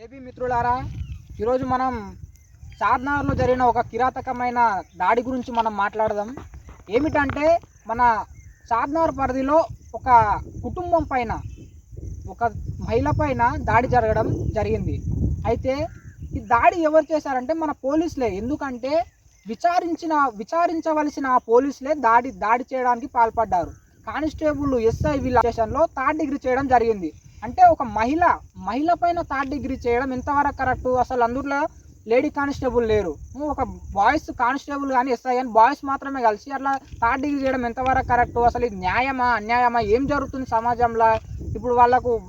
JB మిత్రులారా, ఈరోజు మనం చార్మినార్లో జరిగిన ఒక కిరాతకమైన దాడి గురించి మనం మాట్లాడదాం. ఏమిటంటే మన చార్మినార్ పరిధిలో ఒక కుటుంబం పైన, ఒక మహిళ పైన దాడి జరగడం జరిగింది. అయితే ఈ దాడి ఎవరు చేశారంటే మన పోలీసులే. ఎందుకంటే విచారించవలసిన పోలీసులే దాడి చేయడానికి పాల్పడ్డారు. కానిస్టేబుల్ ఎస్ఐ వీళ్ళ స్టేషన్లో థర్డ్ డిగ్రీ చేయడం జరిగింది. అంటే ఒక మహిళ పైన థర్డ్ డిగ్రీ చేయడం ఎంతవరకు కరెక్టు? అసలు అందులో లేడీ కానిస్టేబుల్ లేరు, ఒక బాయ్స్ కానిస్టేబుల్ కానీ ఎస్ఐ కానీ బాయ్స్ మాత్రమే కలిసి అట్లా థర్డ్ డిగ్రీ చేయడం ఎంతవరకు కరెక్టు? అసలు ఇది న్యాయమా అన్యాయమా? ఏం జరుగుతుంది సమాజంలో? ఇప్పుడు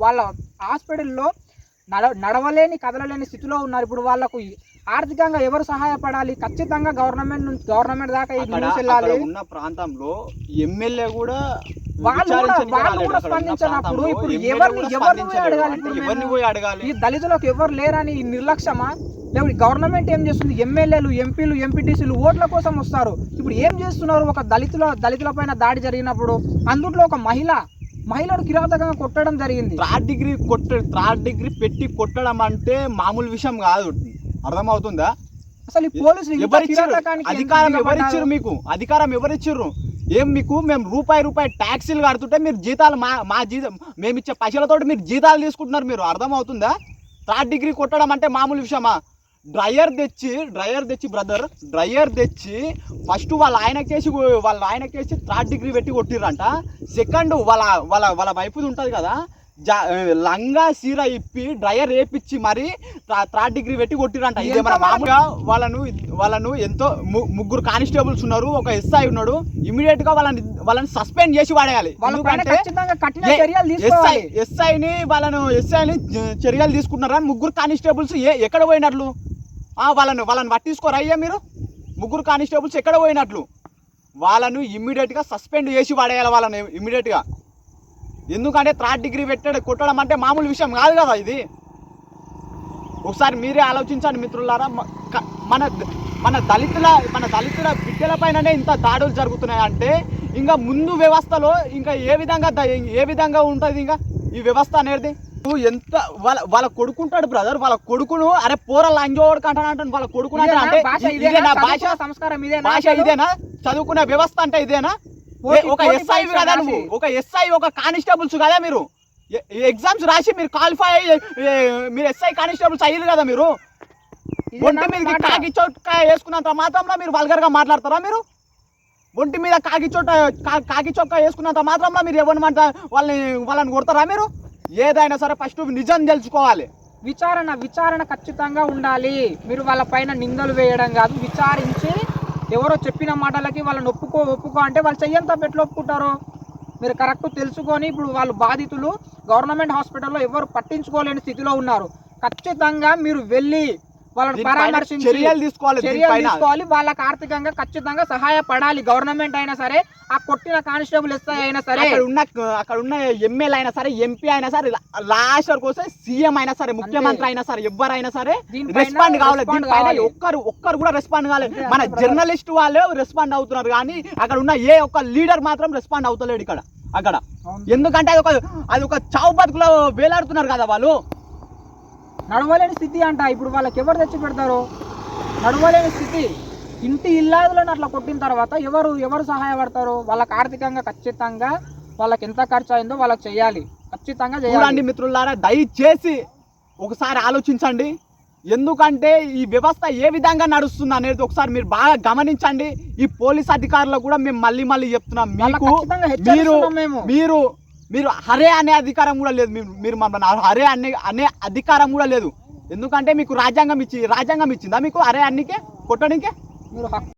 వాళ్ళ హాస్పిటల్లో నడవలేని కదలలేని స్థితిలో ఉన్నారు. ఇప్పుడు వాళ్ళకు ఆర్థికంగా ఎవరు సహాయపడాలి? ఖచ్చితంగా గవర్నమెంట్ దాకా ఈ న్యూస్ వెళ్ళాలి. ఉన్న ప్రాంతంలో ఎమ్మెల్యే కూడా వాళ్ళు కూడా స్పందించినప్పుడు ఇప్పుడు ఎవరిని పోయి అడగాలి? ఈ దళితులకు ఎవరు లేరని నిర్లక్ష్యమా? లేకపోతే గవర్నమెంట్ ఏం చేస్తుంది? ఎమ్మెల్యేలు, ఎంపీలు, ఎంపీటీసీలు ఓట్ల కోసం వస్తారు. ఇప్పుడు ఏం చేస్తున్నారు? ఒక దళితుల పైన దాడి జరిగినప్పుడు అందులో ఒక మహిళను కిరాతకంగా కొట్టడం జరిగింది. థర్డ్ డిగ్రీ పెట్టి కొట్టడం అంటే మామూలు విషయం కాదు. అర్థమవుతుందా? అసలు ఈ పోలీసులు అధికారం ఎవరిచ్చారు మీకు? అధికారం ఎవరిచ్చారు? ఏం మీకు మేము రూపాయి ట్యాక్సీలు కడుతుంటే మీరు జీతాలు మా జీతం మేము ఇచ్చే పైసలతో మీరు జీతాలు తీసుకుంటున్నారు. మీరు అర్థమవుతుందా? థర్డ్ డిగ్రీ కొట్టడం అంటే మామూలు విషయమా? డ్రయర్ తెచ్చి ఫస్ట్ వాళ్ళ ఆయనకేసి థర్డ్ డిగ్రీ పెట్టి కొట్టిర్రంట. సెకండ్ వాళ్ళ వైపుది ఉంటుంది కదా, లంగా సీర ఇప్పి డ్రయర్ వేపిచ్చి మరి థర్డ్ డిగ్రీ పెట్టి కొట్టిరంట. ఇదే మన మామూలుగా వాళ్ళను ఎంతో ముగ్గురు కానిస్టేబుల్స్ ఉన్నారు, ఒక ఎస్ఐ ఉన్నాడు. ఇమీడియట్ గా వాళ్ళని సస్పెండ్ చేసి వాడేయాలి. ఎస్ఐని చర్యలు తీసుకున్నారని ముగ్గురు కానిస్టేబుల్స్ ఎక్కడ పోయినట్లు? వాళ్ళని పట్టించుకోరా అయ్యా మీరు? ముగ్గురు కానిస్టేబుల్స్ ఎక్కడ పోయినట్లు? వాళ్ళను ఇమ్మీడియట్ గా సస్పెండ్ చేసి వాడేయాలి వాళ్ళని ఇమ్మీడియట్ గా. ఎందుకంటే థర్డ్ డిగ్రీ కొట్టడం అంటే మామూలు విషయం కాదు కదా ఇది. ఒకసారి మీరే ఆలోచించండి మిత్రులారా. మన దళితుల బిడ్డల పైననే ఇంత దాడులు జరుగుతున్నాయి అంటే ఇంకా ముందు వ్యవస్థలో ఇంకా ఏ విధంగా ఉంటుంది ఇంకా ఈ వ్యవస్థ అనేది? ఎంత వాళ్ళ కొడుకుంటాడు బ్రదర్, వాళ్ళ కొడుకును అరే పోర లంజోడు కంటానంటాను. వాళ్ళ కొడుకును అంటే భాష ఇదేనా? చదువుకునే వ్యవస్థ అంటే ఇదేనా? ఒక ఎస్ఐ కదా నువ్వు, ఒక ఎస్ఐ ఒక కానిస్టేబుల్స్ కదా మీరు. ఎగ్జామ్స్ రాసి మీరు క్వాలిఫై మీరు ఎస్ఐ కానిస్టేబుల్స్ అయ్యారు కదా. మీరు ఒంటి మీద కాకి చొక్కా వేసుకున్నంత మాత్రంలో మీరు వల్గర్గా మాట్లాడతారా? మీరు ఒంటి మీద కాకి చొక్కా వేసుకున్నంత మాత్రంలో మీరు ఎవరిని వాళ్ళని కొడతారా? మీరు ఏదైనా సరే ఫస్ట్ నిజం తెలుసుకోవాలి. విచారణ ఖచ్చితంగా ఉండాలి. మీరు వాళ్ళ పైన నిందలు వేయడం కాదు, విచారించి ఎవరో చెప్పిన మాటలకి వాళ్ళని ఒప్పుకో అంటే వాళ్ళు చెయ్యంతా పెట్లు ఒప్పుకుంటారో మీరు కరెక్ట్ తెలుసుకొని, ఇప్పుడు వాళ్ళు బాధితులు గవర్నమెంట్ హాస్పిటల్లో ఎవరు పట్టించుకోలేని స్థితిలో ఉన్నారు. ఖచ్చితంగా మీరు వెళ్ళి వాళ్ళని పరామర్శించి చర్యలు తీసుకోవాలి. వాళ్ళకి ఆర్థికంగా ఖచ్చితంగా సహాయపడాలి. గవర్నమెంట్ అయినా సరే, ఆ కొట్టిన కానిస్టేబుల్ ఎస్ఐ అయినా సరే, అక్కడ ఉన్న ఎమ్మెల్యే అయినా సరే, ఎంపీ అయినా సరే, లాస్ట్ వరకు వస్తే సీఎం అయినా సరే, ముఖ్యమంత్రి అయినా సరే, ఎవరైనా సరే రెస్పాండ్ కావాలి. దీనిపైన ఒక్కరు కూడా రెస్పాండ్ కాలేదు. మన జర్నలిస్ట్ వాళ్ళే రెస్పాండ్ అవుతున్నారు కానీ అక్కడ ఉన్న ఏ ఒక్క లీడర్ మాత్రం రెస్పాండ్ అవుతలేడు అక్కడ. ఎందుకంటే అది ఒక చావు బతుకులో వేలాడుతున్నారు కదా వాళ్ళు. నడవలేని స్థితి అంట. ఇప్పుడు వాళ్ళకి ఎవరు తెచ్చి పెడతారు? నడవలేని స్థితి. ఇంటి ఇల్లాదులను అట్లా కొట్టిన తర్వాత ఎవరు సహాయపడతారు? వాళ్ళకి ఆర్థికంగా ఖచ్చితంగా వాళ్ళకి ఎంత ఖర్చు అయిందో వాళ్ళకి చేయాలి. ఖచ్చితంగా చేయాలి. మిత్రులారా, దయచేసి ఒకసారి ఆలోచించండి. ఎందుకంటే ఈ వ్యవస్థ ఏ విధంగా నడుస్తుంది అనేది ఒకసారి మీరు బాగా గమనించండి. ఈ పోలీస్ అధికారులకు కూడా మేము మళ్ళీ చెప్తున్నాం, మీరు హరే అనే అధికారం కూడా లేదు. మీరు హరే అనే అధికారం కూడా లేదు. ఎందుకంటే మీకు రాజ్యాంగం ఇచ్చిందా మీకు హరే అన్నికే కొట్టడానికే? మీరు